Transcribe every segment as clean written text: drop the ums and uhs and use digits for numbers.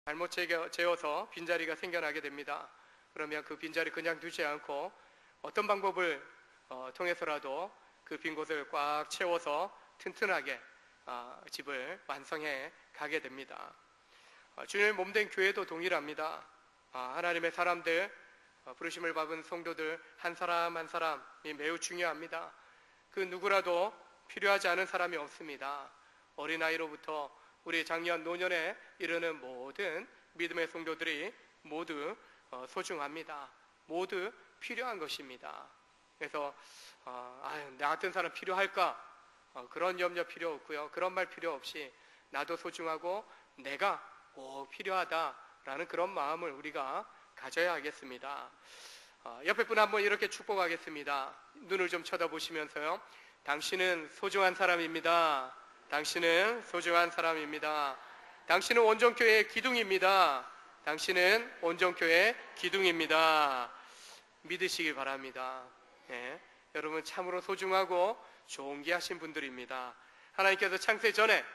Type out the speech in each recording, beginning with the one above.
잘못 재어서 빈자리가 생겨나게 됩니다. 그러면 그 빈자리 그냥 두지 않고 어떤 방법을 통해서라도 그 빈 곳을 꽉 채워서 튼튼하게 집을 완성해 가게 됩니다. 주님의 몸된 교회도 동일합니다. 하나님의 사람들, 부르심을 받은 성도들 한 사람 한 사람이 매우 중요합니다. 그 누구라도 필요하지 않은 사람이 없습니다. 어린아이로부터 우리 장년 노년에 이르는 모든 믿음의 성도들이 모두 소중합니다. 모두 필요한 것입니다. 그래서 나 같은 사람 필요할까? 그런 염려 필요 없고요. 그런 말 필요 없이 나도 소중하고 내가 꼭 필요하다라는 그런 마음을 우리가 가져야 하겠습니다. 옆에 분 한번 이렇게 축복하겠습니다. 눈을 좀 쳐다보시면서요. 당신은 소중한 사람입니다. 당신은 소중한 사람입니다. 당신은 온전교회의 기둥입니다. 당신은 온전교회의 기둥입니다. 믿으시길 바랍니다. 네, 여러분 참으로 소중하고 존귀하신 분들입니다. 하나님께서 창세 전에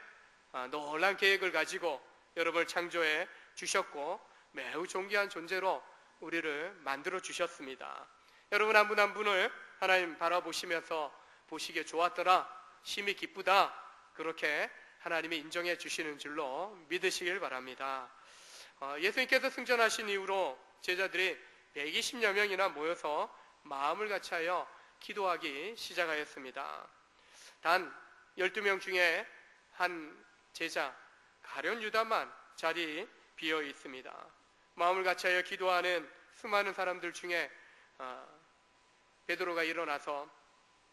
놀라운 계획을 가지고 여러분을 창조해 주셨고 매우 존귀한 존재로 우리를 만들어 주셨습니다. 여러분 한 분 한 분을 하나님 바라보시면서 보시기에 좋았더라, 심히 기쁘다, 그렇게 하나님이 인정해 주시는 줄로 믿으시길 바랍니다. 예수님께서 승천하신 이후로 제자들이 120여 명이나 모여서 마음을 같이하여 기도하기 시작하였습니다. 단 12명 중에 한 제자 가룟 유다만 자리 비어 있습니다. 마음을 같이하여 기도하는 수많은 사람들 중에 베드로가 일어나서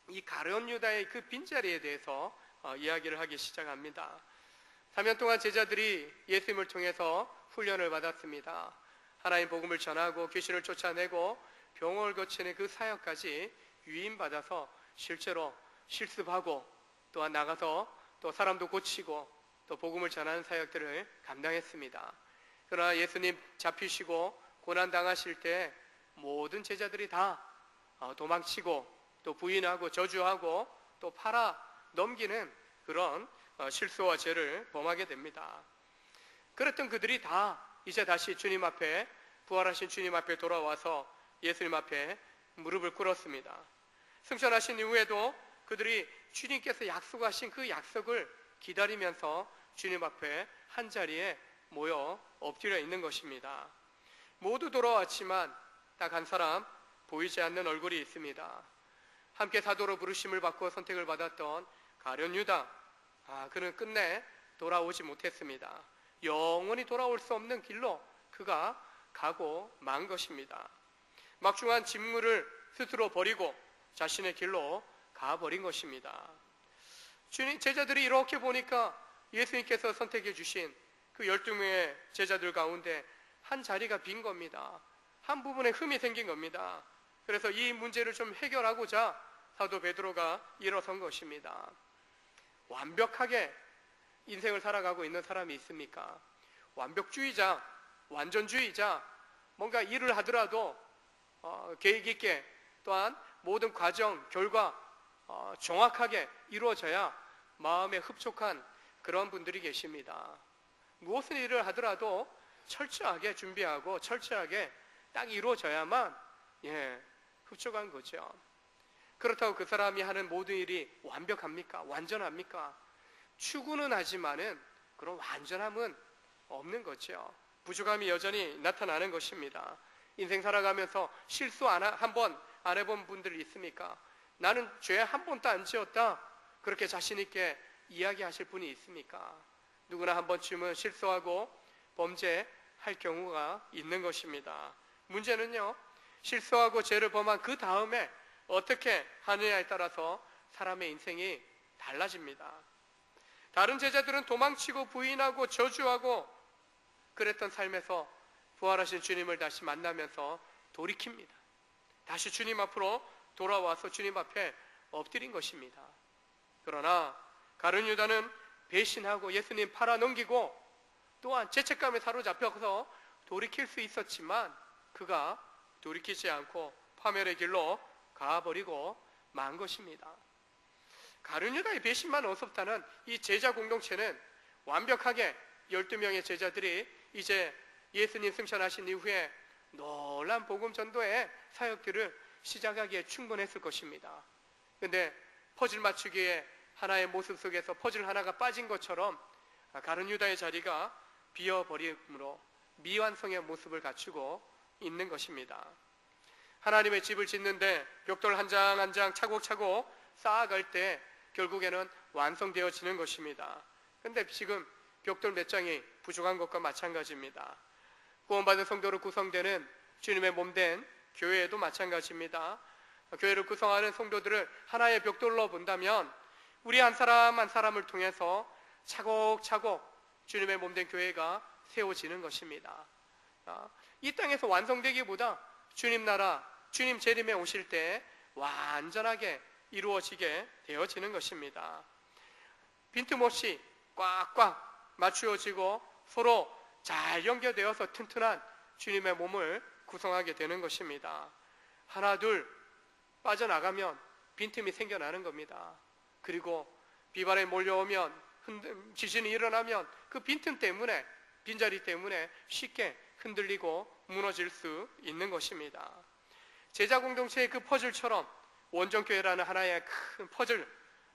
이 가룟 유다의 그 빈자리에 대해서 이야기를 하기 시작합니다. 3년 동안 제자들이 예수님을 통해서 훈련을 받았습니다. 하나님 복음을 전하고 귀신을 쫓아내고 병을 고치는 그 사역까지 위임받아서 실제로 실습하고 또한 나가서 또 사람도 고치고 또 복음을 전하는 사역들을 감당했습니다. 그러나 예수님 잡히시고 고난당하실 때 모든 제자들이 다 도망치고 또 부인하고 저주하고 또 팔아 넘기는 그런 실수와 죄를 범하게 됩니다. 그랬던 그들이 다 이제 다시 주님 앞에, 부활하신 주님 앞에 돌아와서 예수님 앞에 무릎을 꿇었습니다. 승천하신 이후에도 그들이 주님께서 약속하신 그 약속을 기다리면서 주님 앞에 한자리에 모여 엎드려 있는 것입니다. 모두 돌아왔지만 딱 한 사람 보이지 않는 얼굴이 있습니다. 함께 사도로 부르심을 받고 선택을 받았던 가룟 유다, 그는 끝내 돌아오지 못했습니다. 영원히 돌아올 수 없는 길로 그가 가고 만 것입니다. 막중한 직무를 스스로 버리고 자신의 길로 가버린 것입니다. 주님, 제자들이 이렇게 보니까 예수님께서 선택해 주신 그 12명의 제자들 가운데 한 자리가 빈 겁니다. 한 부분에 흠이 생긴 겁니다. 그래서 이 문제를 좀 해결하고자 사도 베드로가 일어선 것입니다. 완벽하게 인생을 살아가고 있는 사람이 있습니까? 완벽주의자, 완전주의자, 뭔가 일을 하더라도 계획 있게, 또한 모든 과정, 결과 정확하게 이루어져야 마음에 흡족한 그런 분들이 계십니다. 무엇을 일을 하더라도 철저하게 준비하고 철저하게 딱 이루어져야만 흡족한 거죠. 그렇다고 그 사람이 하는 모든 일이 완벽합니까? 완전합니까? 추구는 하지만은 그런 완전함은 없는 거죠. 부족함이 여전히 나타나는 것입니다. 인생 살아가면서 실수 한 번 안 해본 분들 있습니까? 나는 죄 한 번도 안 지었다, 그렇게 자신 있게 이야기하실 분이 있습니까? 누구나 한 번쯤은 실수하고 범죄할 경우가 있는 것입니다. 문제는요, 실수하고 죄를 범한 그 다음에 어떻게 하느냐에 따라서 사람의 인생이 달라집니다. 다른 제자들은 도망치고 부인하고 저주하고 그랬던 삶에서 부활하신 주님을 다시 만나면서 돌이킵니다. 다시 주님 앞으로 돌아와서 주님 앞에 엎드린 것입니다. 그러나 가룟 유다는 배신하고 예수님 팔아넘기고 또한 죄책감에 사로잡혀서 돌이킬 수 있었지만 그가 돌이키지 않고 파멸의 길로 가버리고 만 것입니다. 가룟 유다의 배신만 없었다는 이 제자 공동체는 완벽하게 12명의 제자들이 이제 예수님 승천하신 이후에 놀란 복음 전도의 사역들을 시작하기에 충분했을 것입니다. 그런데 퍼즐 맞추기에 하나의 모습 속에서 퍼즐 하나가 빠진 것처럼 가룟 유다의 자리가 비어버림으로 미완성의 모습을 갖추고 있는 것입니다. 하나님의 집을 짓는데 벽돌 한 장 한 장 차곡차곡 쌓아갈 때 결국에는 완성되어지는 것입니다. 그런데 지금 벽돌 몇 장이 부족한 것과 마찬가지입니다. 구원받은 성도로 구성되는 주님의 몸된 교회에도 마찬가지입니다. 교회를 구성하는 성도들을 하나의 벽돌로 본다면 우리 한 사람 한 사람을 통해서 차곡차곡 주님의 몸된 교회가 세워지는 것입니다. 이 땅에서 완성되기보다 주님 나라, 주님 재림에 오실 때 완전하게 이루어지게 되어지는 것입니다. 빈틈없이 꽉꽉 맞추어지고 서로 잘 연결되어서 튼튼한 주님의 몸을 구성하게 되는 것입니다. 하나 둘 빠져나가면 빈틈이 생겨나는 겁니다. 그리고 비바람이 몰려오면 지진이 일어나면 그 빈틈 때문에, 빈자리 때문에 쉽게 흔들리고 무너질 수 있는 것입니다. 제자 공동체의 그 퍼즐처럼 원정교회라는 하나의 큰 퍼즐을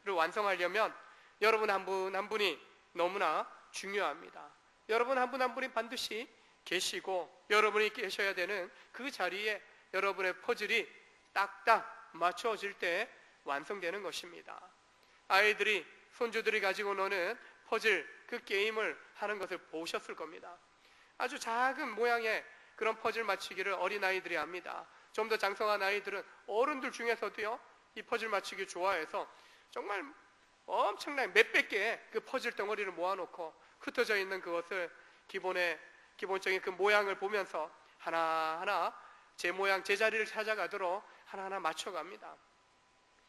완성하려면 여러분 한 분 한 분이 너무나 중요합니다. 여러분 한 분 한 분이 반드시 계시고 여러분이 계셔야 되는 그 자리에 여러분의 퍼즐이 딱딱 맞춰질 때 완성되는 것입니다. 아이들이, 손주들이 가지고 노는 퍼즐, 그 게임을 하는 것을 보셨을 겁니다. 아주 작은 모양의 그런 퍼즐 맞추기를 어린아이들이 합니다. 좀 더 장성한 아이들은 어른들 중에서도요, 이 퍼즐 맞추기 좋아해서 정말 엄청난 몇백 개의 그 퍼즐 덩어리를 모아놓고 흩어져 있는 그것을 기본적인 그 모양을 보면서 하나하나 제 모양, 제 자리를 찾아가도록 하나하나 맞춰갑니다.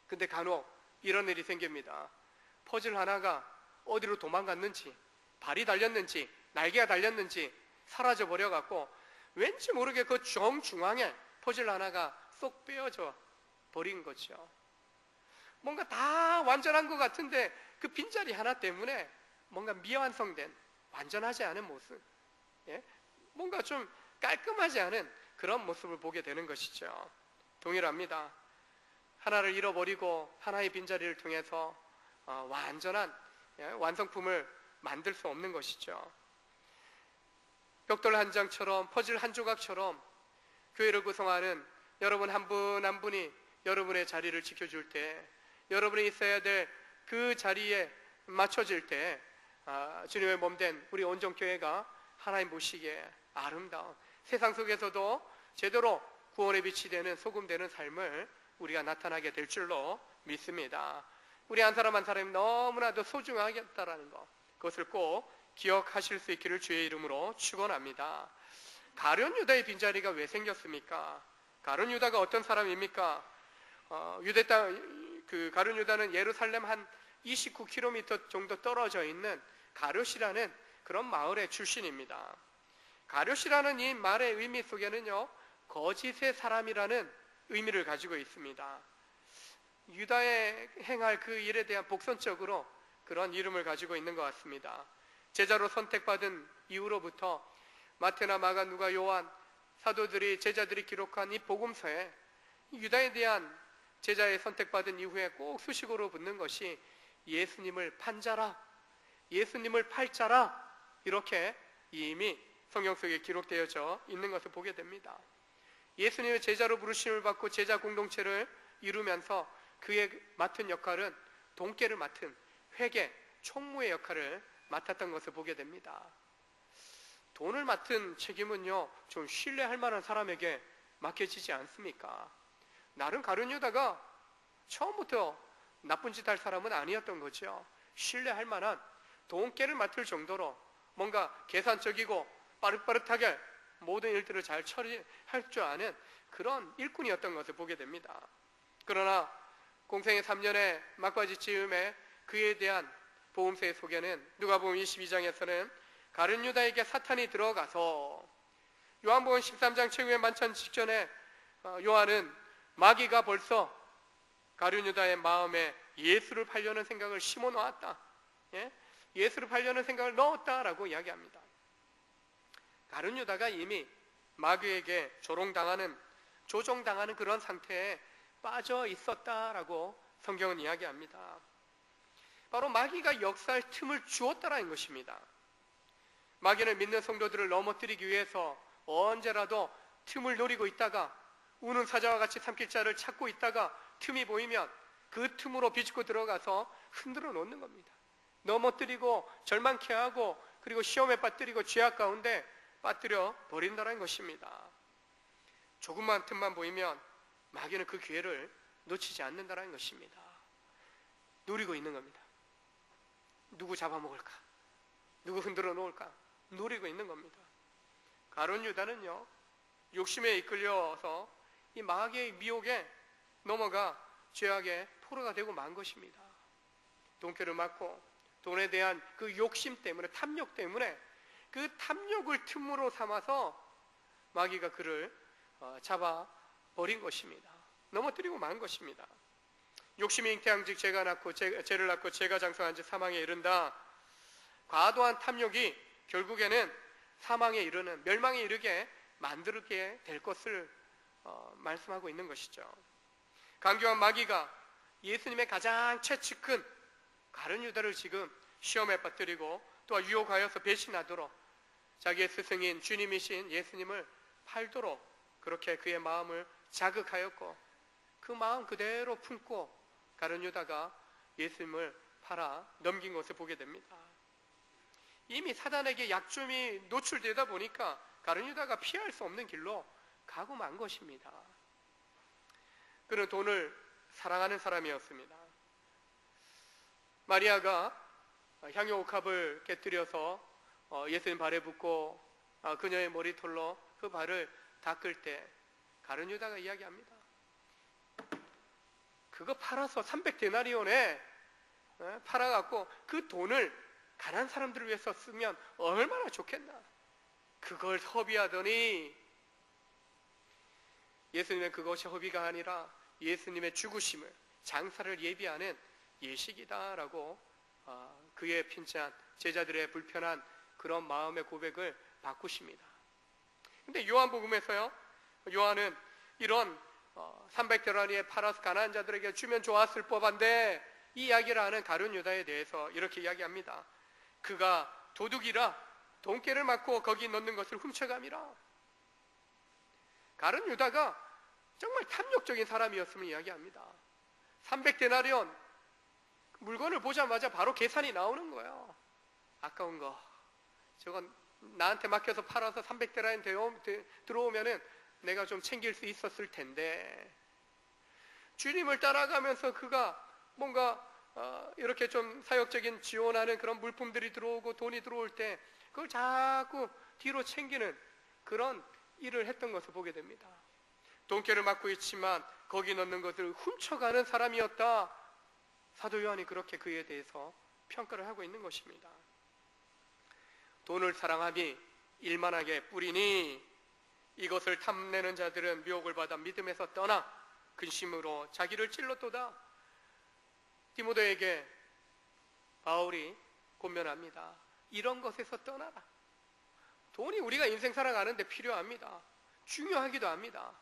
근데 간혹 이런 일이 생깁니다. 퍼즐 하나가 어디로 도망갔는지, 발이 달렸는지, 날개가 달렸는지 사라져 버려갖고 왠지 모르게 그 정중앙에 퍼즐 하나가 쏙 빼어져 버린 거죠. 뭔가 다 완전한 것 같은데 그 빈자리 하나 때문에 뭔가 미완성된, 완전하지 않은 모습, 뭔가 좀 깔끔하지 않은 그런 모습을 보게 되는 것이죠. 동일합니다. 하나를 잃어버리고 하나의 빈자리를 통해서 완전한 완성품을 만들 수 없는 것이죠. 벽돌 한 장처럼, 퍼즐 한 조각처럼 교회를 구성하는 여러분 한 분 한 분이 여러분의 자리를 지켜줄 때, 여러분이 있어야 될 그 자리에 맞춰질 때 주님의 몸된 우리 온전교회가 하나님 보시기에 아름다운, 세상 속에서도 제대로 구원의 빛이 되는, 소금 되는 삶을 우리가 나타나게 될 줄로 믿습니다. 우리 한 사람 한 사람이 너무나도 소중하겠다라는 것, 그것을 꼭 기억하실 수 있기를 주의 이름으로 축원합니다. 가룟 유다의 빈자리가 왜 생겼습니까? 가룟 유다가 어떤 사람입니까? 유대 땅, 그 가룟 유다는 예루살렘 한 29km 정도 떨어져 있는 가룟이라는 그런 마을의 출신입니다. 가룟이라는 이 말의 의미 속에는요, 거짓의 사람이라는 의미를 가지고 있습니다. 유다의 행할 그 일에 대한 복선적으로 그런 이름을 가지고 있는 것 같습니다. 제자로 선택받은 이후로부터 마태나 마가, 누가, 요한 사도들이, 제자들이 기록한 이 복음서에 유다에 대한 제자의 선택받은 이후에 꼭 수식어로 붙는 것이 예수님을 판자라, 예수님을 팔자라, 이렇게 이미 성경 속에 기록되어져 있는 것을 보게 됩니다. 예수님의 제자로 부르심을 받고 제자 공동체를 이루면서 그의 맡은 역할은 돈깨를 맡은 회계, 총무의 역할을 맡았던 것을 보게 됩니다. 돈을 맡은 책임은요, 좀 신뢰할 만한 사람에게 맡겨지지 않습니까? 나름 가룟 유다가 처음부터 나쁜 짓 할 사람은 아니었던 거죠. 신뢰할 만한, 돈깨를 맡을 정도로 뭔가 계산적이고 빠릇빠릇하게 모든 일들을 잘 처리할 줄 아는 그런 일꾼이었던 것을 보게 됩니다. 그러나 공생의 3년의 막바지 즈음에 그에 대한 복음서의 소개는 누가복음 22장에서는 가룟 유다에게 사탄이 들어가서, 요한복음 13장 최후의 만찬 직전에 요한은 마귀가 벌써 가룟 유다의 마음에 예수를 팔려는 생각을 심어 놓았다. 예수를 팔려는 생각을 넣었다라고 이야기합니다. 가룟 유다가 이미 마귀에게 조종당하는 그런 상태에 빠져 있었다라고 성경은 이야기합니다. 바로 마귀가 역사할 틈을 주었다라는 것입니다. 마귀는 믿는 성도들을 넘어뜨리기 위해서 언제라도 틈을 노리고 있다가 우는 사자와 같이 삼킬 자를 찾고 있다가 틈이 보이면 그 틈으로 비집고 들어가서 흔들어 놓는 겁니다. 넘어뜨리고 절망케 하고 그리고 시험에 빠뜨리고 죄악 가운데 빠뜨려 버린다는 것입니다. 조금만 틈만 보이면 마귀는 그 기회를 놓치지 않는다는 것입니다. 노리고 있는 겁니다. 누구 잡아먹을까? 누구 흔들어 놓을까? 노리고 있는 겁니다. 가룟 유다는요, 욕심에 이끌려서 이 마귀의 미혹에 넘어가 죄악의 포로가 되고 만 것입니다. 돈꾀를 맞고 돈에 대한 그 욕심 때문에, 탐욕 때문에 그 탐욕을 틈으로 삼아서 마귀가 그를 잡아버린 것입니다. 넘어뜨리고 만 것입니다. 욕심이 잉태한즉 죄를 낳고 죄가 장성한즉 사망에 이른다. 과도한 탐욕이 결국에는 사망에 이르는, 멸망에 이르게 만들게 될 것을 말씀하고 있는 것이죠. 강교한 마귀가 예수님의 가장 최측근 가룟 유다를 지금 시험에 빠뜨리고 또 유혹하여서 배신하도록 자기의 스승인 주님이신 예수님을 팔도록 그렇게 그의 마음을 자극하였고, 그 마음 그대로 품고 가룟 유다가 예수님을 팔아 넘긴 것을 보게 됩니다. 이미 사단에게 약점이 노출되다 보니까 가룟 유다가 피할 수 없는 길로 가고 만 것입니다. 그는 돈을 사랑하는 사람이었습니다. 마리아가 향유 옥합을 깨뜨려서 예수님 발에 붓고 그녀의 머리털로 그 발을 닦을 때 가룟 유다가 이야기합니다. 그거 팔아서 300데나리온에 팔아갖고 그 돈을 가난한 사람들을 위해서 쓰면 얼마나 좋겠나. 그걸 허비하더니 예수님의 그것이 허비가 아니라 예수님의 죽으심을, 장사를 예비하는 예식이다라고 그의 핀잔 제자들의 불편한 그런 마음의 고백을 바꾸십니다. 근데 요한복음에서요, 요한은 이런 300데나리온에 팔아서 가난한 자들에게 주면 좋았을 법한데 이 이야기를 하는 가룟 유다에 대해서 이렇게 이야기합니다. 그가 도둑이라 돈깨를 맞고 거기 넣는 것을 훔쳐감이라. 가룟 유다가 정말 탐욕적인 사람이었음을 이야기합니다. 300데나리온 물건을 보자마자 바로 계산이 나오는 거예요. 아까운 거, 저건 나한테 맡겨서 팔아서 300데나리온 들어오면은 내가 좀 챙길 수 있었을 텐데. 주님을 따라가면서 그가 뭔가 이렇게 좀 사역적인 지원하는 그런 물품들이 들어오고 돈이 들어올 때 그걸 자꾸 뒤로 챙기는 그런 일을 했던 것을 보게 됩니다. 돈깨를 맡고 있지만 거기 넣는 것을 훔쳐가는 사람이었다. 사도 요한이 그렇게 그에 대해서 평가를 하고 있는 것입니다. 돈을 사랑함이 일만하게 뿌리니 이것을 탐내는 자들은 미혹을 받아 믿음에서 떠나 근심으로 자기를 찔렀도다. 디모데에게 바울이 권면합니다. 이런 것에서 떠나라. 돈이 우리가 인생 살아가는데 필요합니다. 중요하기도 합니다.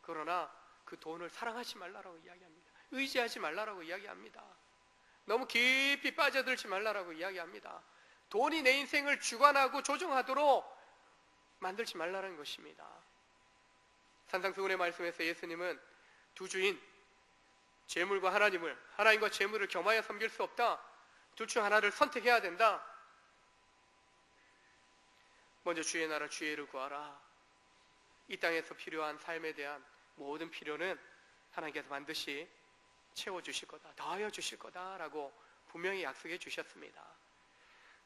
그러나 그 돈을 사랑하지 말라라고 이야기합니다. 의지하지 말라라고 이야기합니다. 너무 깊이 빠져들지 말라라고 이야기합니다. 돈이 내 인생을 주관하고 조종하도록 만들지 말라는 것입니다. 산상수훈의 말씀에서 예수님은 두 주인, 재물과 하나님을, 하나님과 재물을 겸하여 섬길 수 없다. 둘 중 하나를 선택해야 된다. 먼저 주의 나라, 주의 의를 구하라. 이 땅에서 필요한 삶에 대한 모든 필요는 하나님께서 반드시 채워주실 거다, 더하여 주실 거다라고 분명히 약속해 주셨습니다.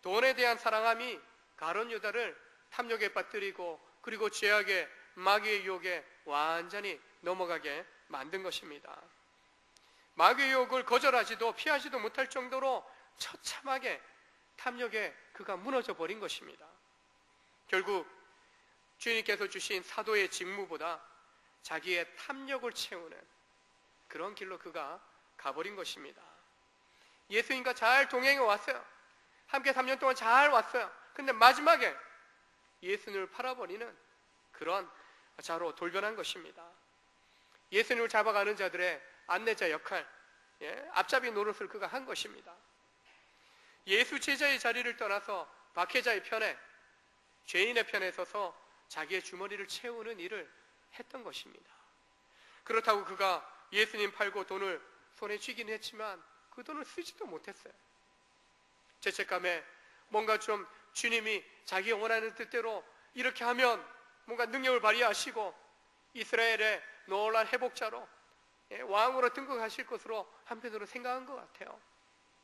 돈에 대한 사랑함이 가룟 유다를 탐욕에 빠뜨리고 그리고 죄악의 마귀의 유혹에 완전히 넘어가게 만든 것입니다. 마귀의 유혹을 거절하지도 피하지도 못할 정도로 처참하게 탐욕에 그가 무너져 버린 것입니다. 결국 주님께서 주신 사도의 직무보다 자기의 탐욕을 채우는 그런 길로 그가 가버린 것입니다. 예수님과 잘 동행해 왔어요. 함께 3년 동안 잘 왔어요. 근데 마지막에 예수님을 팔아버리는 그런 자로 돌변한 것입니다. 예수님을 잡아가는 자들의 안내자 역할, 앞잡이 노릇을 그가 한 것입니다. 예수 제자의 자리를 떠나서 박해자의 편에, 죄인의 편에 서서 자기의 주머니를 채우는 일을 했던 것입니다. 그렇다고 그가 예수님 팔고 돈을 손에 쥐긴 했지만 그 돈을 쓰지도 못했어요. 죄책감에 뭔가 좀 주님이 자기 원하는 뜻대로 이렇게 하면 뭔가 능력을 발휘하시고 이스라엘의 놀라운 회복자로, 왕으로 등극하실 것으로 한편으로 생각한 것 같아요.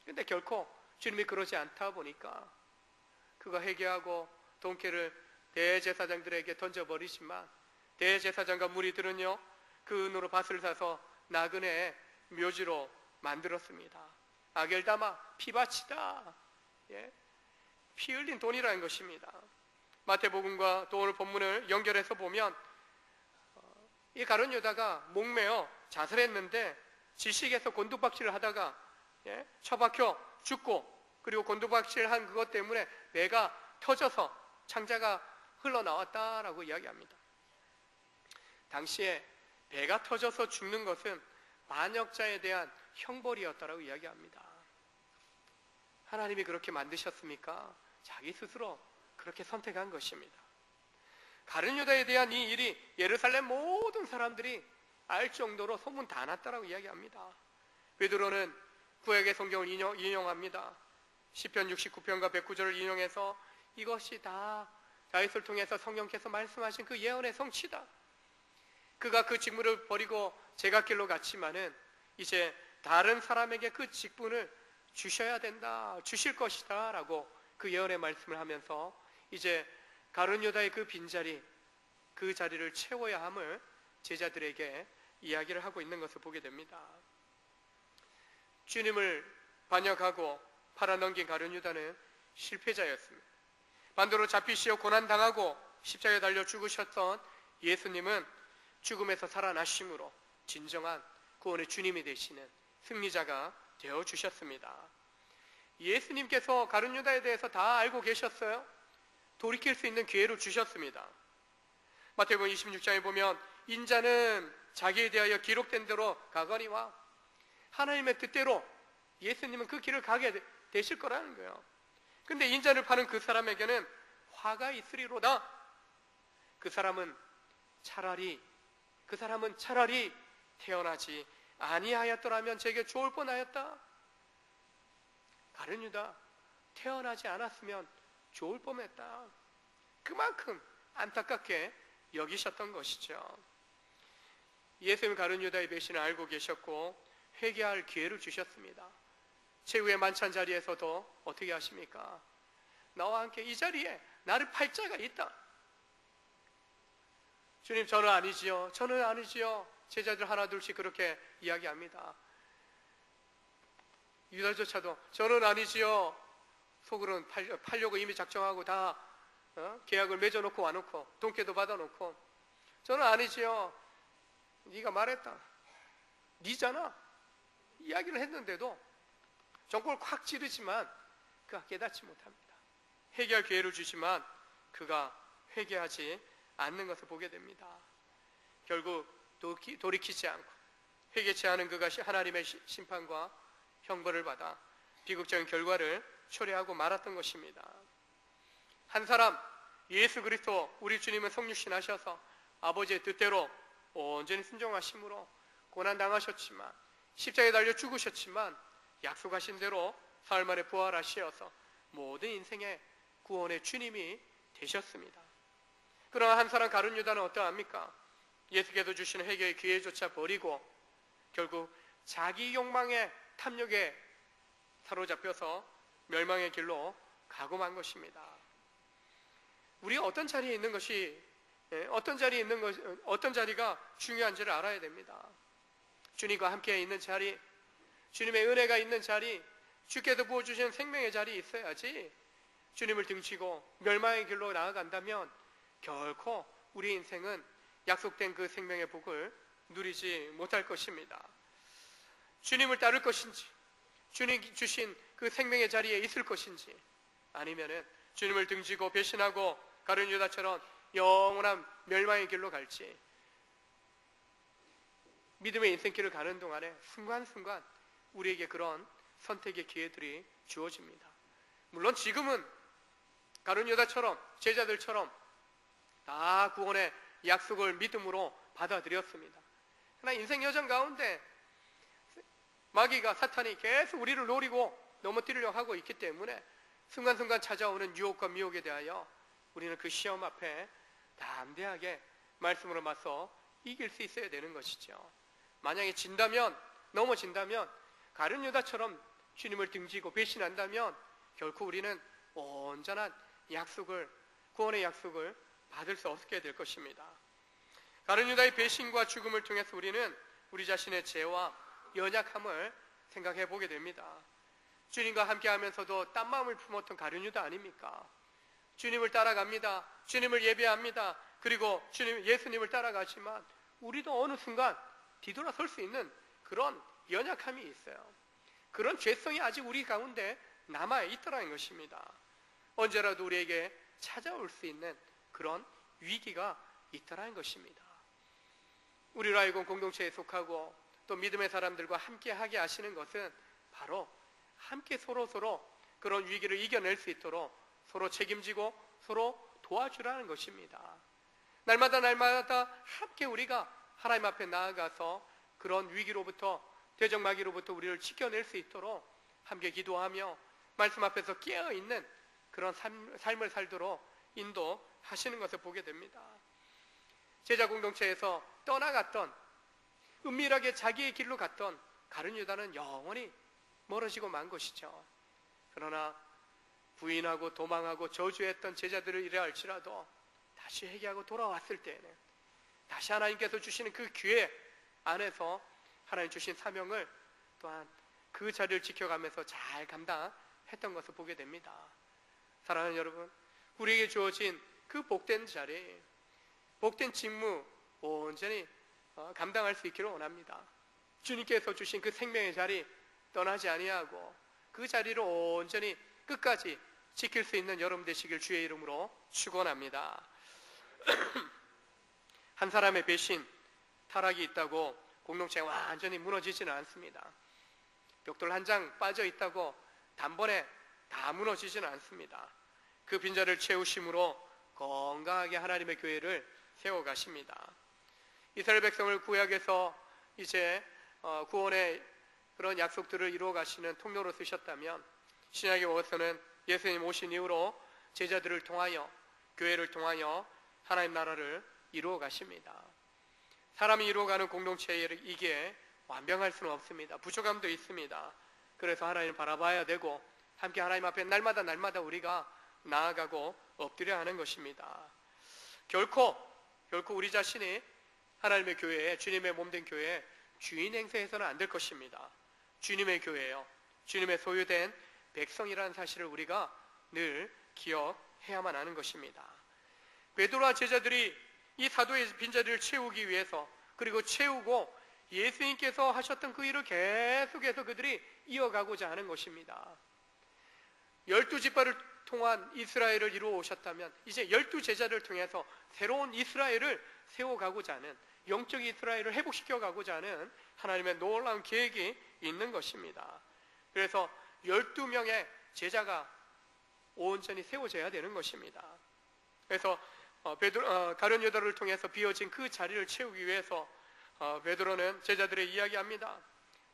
그런데 결코 주님이 그러지 않다 보니까 그가 회개하고 돈깨를 대제사장들에게 던져버리지만 대제사장과 무리들은요, 그 은으로 밭을 사서 나그네의 묘지로 만들었습니다. 아겔다마, 피바치다. 피 흘린 돈이라는 것입니다. 마태복음과 또 오늘 본문을 연결해서 보면 이 가룟 유다가 목매어 자살했는데 질식에서 곤두박질을 하다가 처박혀 죽고, 그리고 곤두박질 한 그것 때문에 뇌가 터져서 창자가 흘러나왔다라고 이야기합니다. 당시에 배가 터져서 죽는 것은 반역자에 대한 형벌이었다라고 이야기합니다. 하나님이 그렇게 만드셨습니까? 자기 스스로 그렇게 선택한 것입니다. 가룟 유다에 대한 이 일이 예루살렘 모든 사람들이 알 정도로 소문 다 났다라고 이야기합니다. 베드로는 구약의 성경을 인용합니다. 시편 69편과 109절을 인용해서 이것이 다 다윗을 통해서 성령께서 말씀하신 그 예언의 성취다. 그가 그 직무를 버리고 제갓길로 갔지만은 이제 다른 사람에게 그 직분을 주셔야 된다, 주실 것이다 라고 그 예언의 말씀을 하면서 이제 가룟 유다의 그 빈자리, 그 자리를 채워야 함을 제자들에게 이야기를 하고 있는 것을 보게 됩니다. 주님을 반역하고 팔아넘긴 가룟 유다는 실패자였습니다. 반대로 잡히시어 고난당하고 십자가에 달려 죽으셨던 예수님은 죽음에서 살아나심으로 진정한 구원의 주님이 되시는 승리자가 되어주셨습니다. 예수님께서 가룟 유다에 대해서 다 알고 계셨어요. 돌이킬 수 있는 기회를 주셨습니다. 마태복음 26장에 보면 인자는 자기에 대하여 기록된 대로 가거니와, 하나님의 뜻대로 예수님은 그 길을 가게 되실 거라는 거예요. 근데 인자를 파는 그 사람에게는 화가 있으리로다. 그 사람은 차라리 태어나지 아니하였더라면 제게 좋을 뻔하였다. 가룟 유다, 태어나지 않았으면 좋을 뻔했다. 그만큼 안타깝게 여기셨던 것이죠. 예수님 가룟 유다의 배신을 알고 계셨고 회개할 기회를 주셨습니다. 최후의 만찬 자리에서도 어떻게 하십니까? 나와 함께 이 자리에 나를 팔 자가 있다. 주님, 저는 아니지요. 저는 아니지요. 제자들 하나 둘씩 그렇게 이야기합니다. 유다조차도 저는 아니지요. 속으로는 팔려고 이미 작정하고 다 계약을 맺어놓고 와놓고 돈깨도 받아놓고 저는 아니지요. 네가 말했다. 네잖아. 이야기를 했는데도 정골 콱 찌르지만 그가 깨닫지 못합니다. 회개할 기회를 주지만 그가 회개하지 않는 것을 보게 됩니다. 결국 돌이키지 않고 회개치 않은 그가 하나님의 심판과 형벌을 받아 비극적인 결과를 초래하고 말았던 것입니다. 한 사람, 예수 그리스도 우리 주님은 성육신하셔서 아버지의 뜻대로 온전히 순종하심으로 고난당하셨지만 십자가에 달려 죽으셨지만 약속하신 대로 사흘 만에 부활하시어서 모든 인생의 구원의 주님이 되셨습니다. 그러나 한 사람 가룟 유다는 어떠합니까? 예수께서 주시는 회개의 기회조차 버리고 결국 자기 욕망의 탐욕에 사로잡혀서 멸망의 길로 가고 만 것입니다. 우리가 어떤 자리에 있는 것이 어떤 자리가 중요한지를 알아야 됩니다. 주님과 함께 있는 자리, 주님의 은혜가 있는 자리, 주께서 부어주신 생명의 자리에 있어야지 주님을 등지고 멸망의 길로 나아간다면 결코 우리 인생은 약속된 그 생명의 복을 누리지 못할 것입니다. 주님을 따를 것인지, 주님 주신 그 생명의 자리에 있을 것인지, 아니면은 주님을 등지고 배신하고 가룟 유다처럼 영원한 멸망의 길로 갈지, 믿음의 인생길을 가는 동안에 순간순간 우리에게 그런 선택의 기회들이 주어집니다. 물론 지금은 가룟 유다처럼, 제자들처럼 다 구원의 약속을 믿음으로 받아들였습니다. 그러나 인생 여정 가운데 마귀가, 사탄이 계속 우리를 노리고 넘어뜨리려고 하고 있기 때문에 순간순간 찾아오는 유혹과 미혹에 대하여 우리는 그 시험 앞에 담대하게 말씀으로 맞서 이길 수 있어야 되는 것이죠. 만약에 진다면, 넘어진다면, 가룟 유다처럼 주님을 등지고 배신한다면 결코 우리는 온전한 약속을, 구원의 약속을 받을 수 없게 될 것입니다. 가룟 유다의 배신과 죽음을 통해서 우리는 우리 자신의 죄와 연약함을 생각해 보게 됩니다. 주님과 함께 하면서도 딴 마음을 품었던 가룟 유다 아닙니까? 주님을 따라갑니다. 주님을 예배합니다. 그리고 예수님을 따라가지만 우리도 어느 순간 뒤돌아설 수 있는 그런 연약함이 있어요. 그런 죄성이 아직 우리 가운데 남아있더라는 것입니다. 언제라도 우리에게 찾아올 수 있는 그런 위기가 있더라는 것입니다. 우리로 하여금 공동체에 속하고 또 믿음의 사람들과 함께 하게 하시는 것은 바로 함께 서로 그런 위기를 이겨낼 수 있도록 서로 책임지고 서로 도와주라는 것입니다. 날마다 함께 우리가 하나님 앞에 나아가서 그런 위기로부터, 대적마귀로부터 우리를 지켜낼 수 있도록 함께 기도하며 말씀 앞에서 깨어있는 그런 삶을 살도록 인도하시는 것을 보게 됩니다. 제자 공동체에서 떠나갔던, 은밀하게 자기의 길로 갔던 가룟 유다는 영원히 멀어지고 만 것이죠. 그러나 부인하고 도망하고 저주했던 제자들을 이래 할지라도 다시 회개하고 돌아왔을 때에는 다시 하나님께서 주시는 그 기회 안에서 하나님 주신 사명을 또한 그 자리를 지켜가면서 잘 감당했던 것을 보게 됩니다. 사랑하는 여러분, 우리에게 주어진 그 복된 자리, 복된 직무 온전히 감당할 수 있기를 원합니다. 주님께서 주신 그 생명의 자리 떠나지 아니하고 그 자리를 온전히 끝까지 지킬 수 있는 여러분 되시길 주의 이름으로 축원합니다. 한 사람의 배신, 타락이 있다고 공동체가 완전히 무너지지는 않습니다. 벽돌 한 장 빠져 있다고 단번에 다 무너지지는 않습니다. 그 빈자리를 채우심으로 건강하게 하나님의 교회를 세워가십니다. 이스라엘 백성을 구약에서 이제 구원의 그런 약속들을 이루어 가시는 통로로 쓰셨다면 신약에 와서는 예수님 오신 이후로 제자들을 통하여, 교회를 통하여 하나님 나라를 이루어 가십니다. 사람이 이루어가는 공동체이기에 완벽할 수는 없습니다. 부족함도 있습니다. 그래서 하나님을 바라봐야 되고 함께 하나님 앞에 날마다 우리가 나아가고 엎드려 하는 것입니다. 결코 우리 자신이 하나님의 교회에, 주님의 몸된 교회에 주인 행세해서는 안 될 것입니다. 주님의 교회예요. 주님의 소유된 백성이라는 사실을 우리가 늘 기억해야만 하는 것입니다. 베드로와 제자들이 이 사도의 빈자리를 채우기 위해서, 그리고 채우고 예수님께서 하셨던 그 일을 계속해서 그들이 이어가고자 하는 것입니다. 12지파를 통한 이스라엘을 이루어 오셨다면 이제 12제자를 통해서 새로운 이스라엘을 세워가고자 하는, 영적 이스라엘을 회복시켜 가고자 하는 하나님의 놀라운 계획이 있는 것입니다. 그래서 12명의 제자가 온전히 세워져야 되는 것입니다. 그래서 가룟 유다를 통해서 비어진 그 자리를 채우기 위해서 베드로는 제자들의 이야기합니다.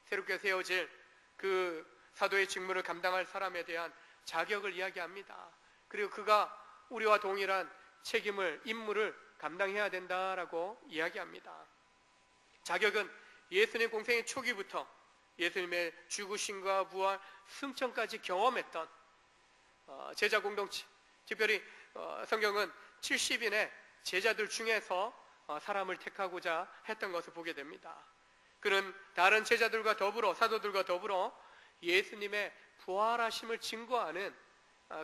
새롭게 세워질 그 사도의 직무를 감당할 사람에 대한 자격을 이야기합니다. 그리고 그가 우리와 동일한 책임을, 임무를 감당해야 된다라고 이야기합니다. 자격은 예수님 공생의 초기부터 예수님의 죽으심과 부활, 승천까지 경험했던 제자 공동체, 특별히 성경은 70인의 제자들 중에서 사람을 택하고자 했던 것을 보게 됩니다. 그는 다른 제자들과 더불어, 사도들과 더불어 예수님의 부활하심을 증거하는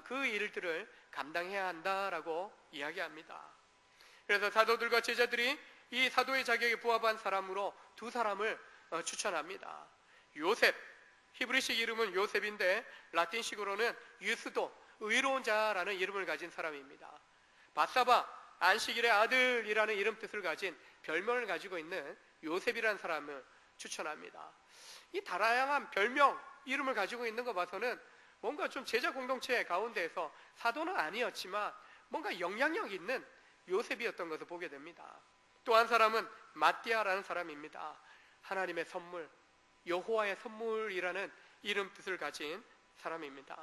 그 일들을 감당해야 한다라고 이야기합니다. 그래서 사도들과 제자들이 이 사도의 자격에 부합한 사람으로 두 사람을 추천합니다. 요셉, 히브리식 이름은 요셉인데 라틴식으로는 유스도, 의로운 자라는 이름을 가진 사람입니다. 바사바, 안식일의 아들이라는 이름 뜻을 가진 별명을 가지고 있는 요셉이라는 사람을 추천합니다. 이 다양한 별명, 이름을 가지고 있는 거 봐서는 뭔가 좀 제자 공동체 가운데에서 사도는 아니었지만 뭔가 영향력 있는 요셉이었던 것을 보게 됩니다. 또 한 사람은 마띠아라는 사람입니다. 하나님의 선물, 여호와의 선물이라는 이름 뜻을 가진 사람입니다.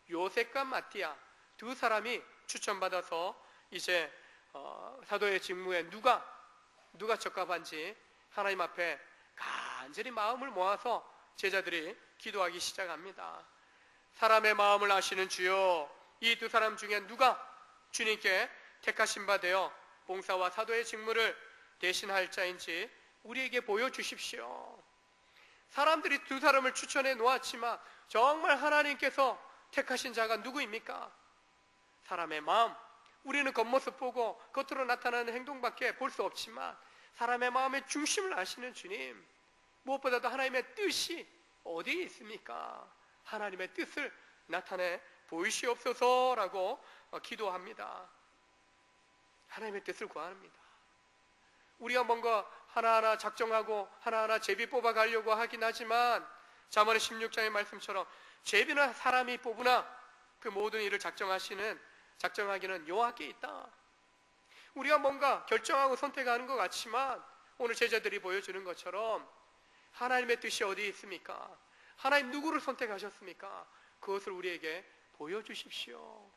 요셉과 마띠아 두 사람이 추천받아서 이제 사도의 직무에 누가 적합한지 하나님 앞에 간절히 마음을 모아서 제자들이 기도하기 시작합니다. 사람의 마음을 아시는 주여, 이 두 사람 중에 누가 주님께 택하신 바 되어 봉사와 사도의 직무를 대신할 자인지 우리에게 보여주십시오. 사람들이 두 사람을 추천해 놓았지만 정말 하나님께서 택하신 자가 누구입니까? 사람의 마음, 우리는 겉모습 보고 겉으로 나타나는 행동밖에 볼 수 없지만 사람의 마음의 중심을 아시는 주님, 무엇보다도 하나님의 뜻이 어디에 있습니까? 하나님의 뜻을 나타내 보이시옵소서라고 기도합니다. 하나님의 뜻을 구합니다. 우리가 뭔가 하나하나 작정하고 하나하나 제비 뽑아 가려고 하긴 하지만 잠언의 16장의 말씀처럼 제비는 사람이 뽑으나 그 모든 일을 작정하기는 여호와께 있다. 우리가 뭔가 결정하고 선택하는 것 같지만 오늘 제자들이 보여주는 것처럼 하나님의 뜻이 어디에 있습니까? 하나님 누구를 선택하셨습니까? 그것을 우리에게 보여주십시오.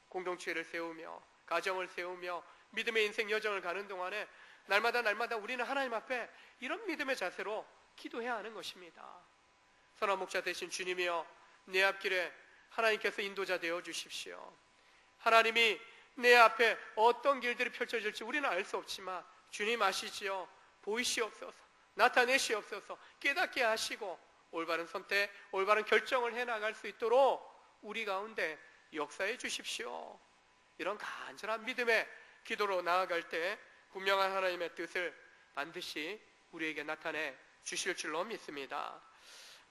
공동체를 세우며 가정을 세우며 믿음의 인생 여정을 가는 동안에 날마다 우리는 하나님 앞에 이런 믿음의 자세로 기도해야 하는 것입니다. 선한 목자 되신 주님이여, 내 앞길에 하나님께서 인도자 되어 주십시오. 하나님이 내 앞에 어떤 길들이 펼쳐질지 우리는 알 수 없지만 주님 아시지요. 보이시옵소서, 나타내시옵소서, 깨닫게 하시고 올바른 선택, 올바른 결정을 해나갈 수 있도록 우리 가운데 역사해 주십시오. 이런 간절한 믿음의 기도로 나아갈 때 분명한 하나님의 뜻을 반드시 우리에게 나타내 주실 줄로 믿습니다.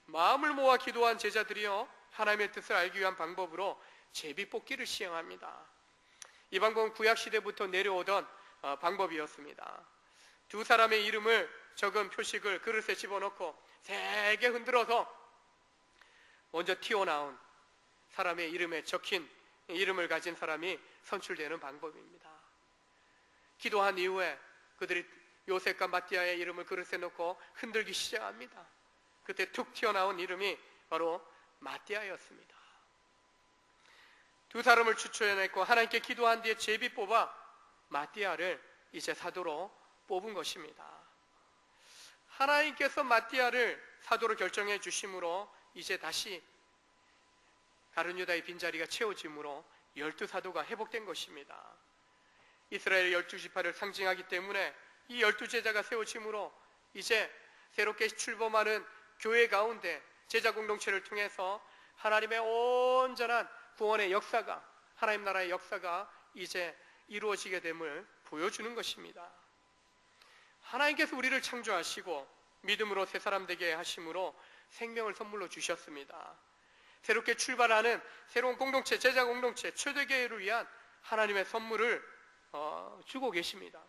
마음을 모아 기도한 제자들이요, 하나님의 뜻을 알기 위한 방법으로 제비뽑기를 시행합니다. 이 방법은 구약시대부터 내려오던 방법이었습니다. 두 사람의 이름을 적은 표식을 그릇에 집어넣고 세게 흔들어서 먼저 튀어나온 사람의 이름에 적힌 이름을 가진 사람이 선출되는 방법입니다. 기도한 이후에 그들이 요셉과 마띠아의 이름을 그릇에 넣고 흔들기 시작합니다. 그때 툭 튀어나온 이름이 바로 마띠아였습니다. 두 사람을 추천했고 하나님께 기도한 뒤에 제비 뽑아 마띠아를 이제 사도로 뽑은 것입니다. 하나님께서 마띠아를 사도로 결정해 주심으로 이제 다시 가룟 유다의 빈자리가 채워짐으로 12사도가 회복된 것입니다. 이스라엘 12지파를 상징하기 때문에 이 12제자가 세워짐으로 이제 새롭게 출범하는 교회 가운데 제자 공동체를 통해서 하나님의 온전한 구원의 역사가, 하나님 나라의 역사가 이제 이루어지게 됨을 보여주는 것입니다. 하나님께서 우리를 창조하시고 믿음으로 새 사람 되게 하심으로 생명을 선물로 주셨습니다. 새롭게 출발하는 새로운 공동체, 제자 공동체, 초대교회를 위한 하나님의 선물을 주고 계십니다.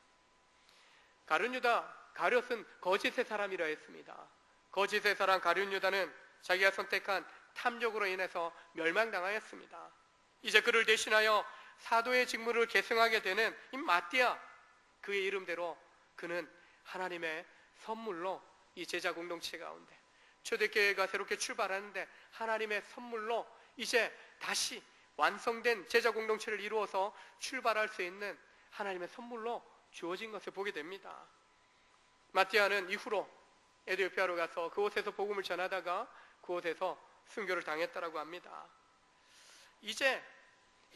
가룟 유다, 가룟은 거짓의 사람이라 했습니다. 거짓의 사람 가룟 유다는 자기가 선택한 탐욕으로 인해서 멸망당하였습니다. 이제 그를 대신하여 사도의 직무를 계승하게 되는 이 마띠아, 그의 이름대로 그는 하나님의 선물로 이 제자 공동체 가운데 초대교회가 새롭게 출발하는데 하나님의 선물로 이제 다시 완성된 제자 공동체를 이루어서 출발할 수 있는 하나님의 선물로 주어진 것을 보게 됩니다. 마띠아는 이후로 에티오피아로 가서 그곳에서 복음을 전하다가 그곳에서 순교를 당했다라고 합니다. 이제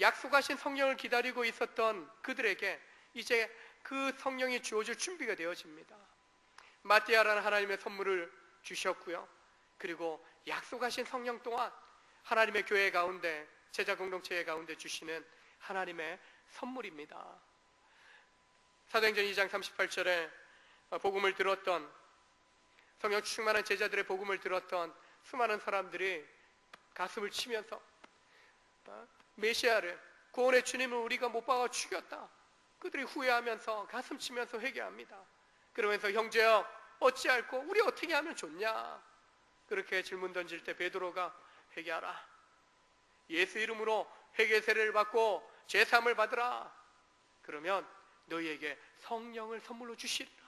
약속하신 성령을 기다리고 있었던 그들에게 이제 그 성령이 주어질 준비가 되어집니다. 마띠아라는 하나님의 선물을 주셨고요. 그리고 약속하신 성령 또한 하나님의 교회 가운데, 제자 공동체 가운데 주시는 하나님의 선물입니다. 사도행전 2장 38절에 복음을 들었던, 성령 충만한 제자들의 복음을 들었던 수많은 사람들이 가슴을 치면서 메시아를, 구원의 주님을 우리가 못 박아 죽였다. 그들이 후회하면서 가슴 치면서 회개합니다. 그러면서 형제여 어찌할꼬 우리 어떻게 하면 좋냐? 그렇게 질문 던질 때 베드로가 회개하라. 예수 이름으로 회개 세례를 받고 제사함을 받으라. 그러면 너희에게 성령을 선물로 주시리라.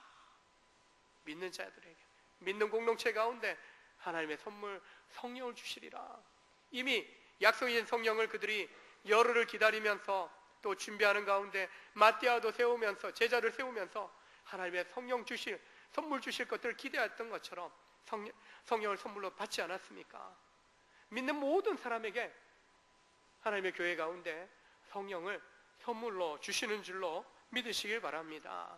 믿는 자들에게, 믿는 공동체 가운데 하나님의 선물 성령을 주시리라. 이미 약속인 성령을 그들이 열흘을 기다리면서 또 준비하는 가운데 마띠아도 세우면서 제자를 세우면서 하나님의 성령 주실, 선물 주실 것들을 기대했던 것처럼 성령을 선물로 받지 않았습니까? 믿는 모든 사람에게 하나님의 교회 가운데 성령을 선물로 주시는 줄로 믿으시길 바랍니다.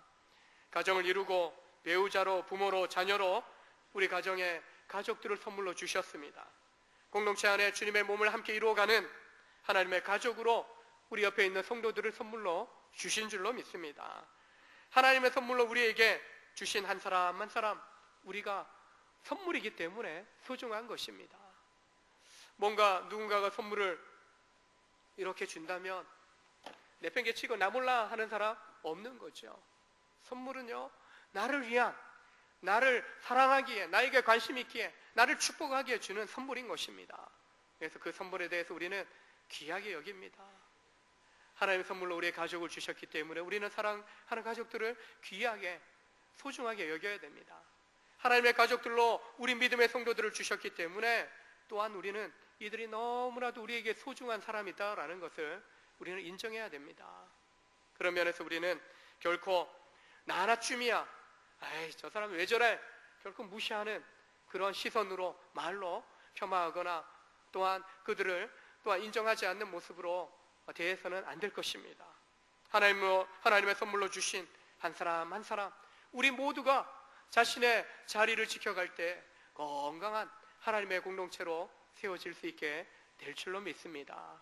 가정을 이루고 배우자로, 부모로, 자녀로 우리 가정에 가족들을 선물로 주셨습니다. 공동체 안에 주님의 몸을 함께 이루어가는 하나님의 가족으로 우리 옆에 있는 성도들을 선물로 주신 줄로 믿습니다. 하나님의 선물로 우리에게 주신 한 사람 한 사람, 우리가 선물이기 때문에 소중한 것입니다. 뭔가 누군가가 선물을 이렇게 준다면 내팽개치고 나 몰라 하는 사람 없는 거죠. 선물은요, 나를 위한, 나를 사랑하기에, 나에게 관심 있기에, 나를 축복하기에 주는 선물인 것입니다. 그래서 그 선물에 대해서 우리는 귀하게 여깁니다. 하나님의 선물로 우리의 가족을 주셨기 때문에 우리는 사랑하는 가족들을 귀하게, 소중하게 여겨야 됩니다. 하나님의 가족들로 우리 믿음의 성도들을 주셨기 때문에 또한 우리는 이들이 너무나도 우리에게 소중한 사람이다라는 것을 우리는 인정해야 됩니다. 그런 면에서 우리는 결코 나 하나쯤이야, 에이 저 사람 왜 저래, 결코 무시하는 그런 시선으로, 말로 폄하하거나 또한 그들을 또한 인정하지 않는 모습으로 대해서는 안 될 것입니다. 하나님의 선물로 주신 한 사람 한 사람, 우리 모두가 자신의 자리를 지켜갈 때 건강한 하나님의 공동체로 세워질 수 있게 될 줄로 믿습니다.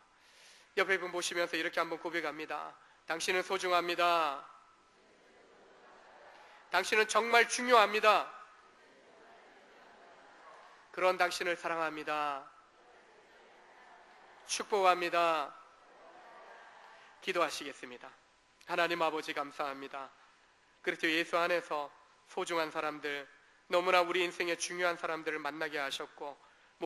옆에 분 보시면서 이렇게 한번 고백합니다. 당신은 소중합니다. 당신은 정말 중요합니다. 그런 당신을 사랑합니다. 축복합니다. 기도하시겠습니다. 하나님 아버지 감사합니다. 그리스도 예수 안에서 소중한 사람들, 너무나 우리 인생에 중요한 사람들을 만나게 하셨고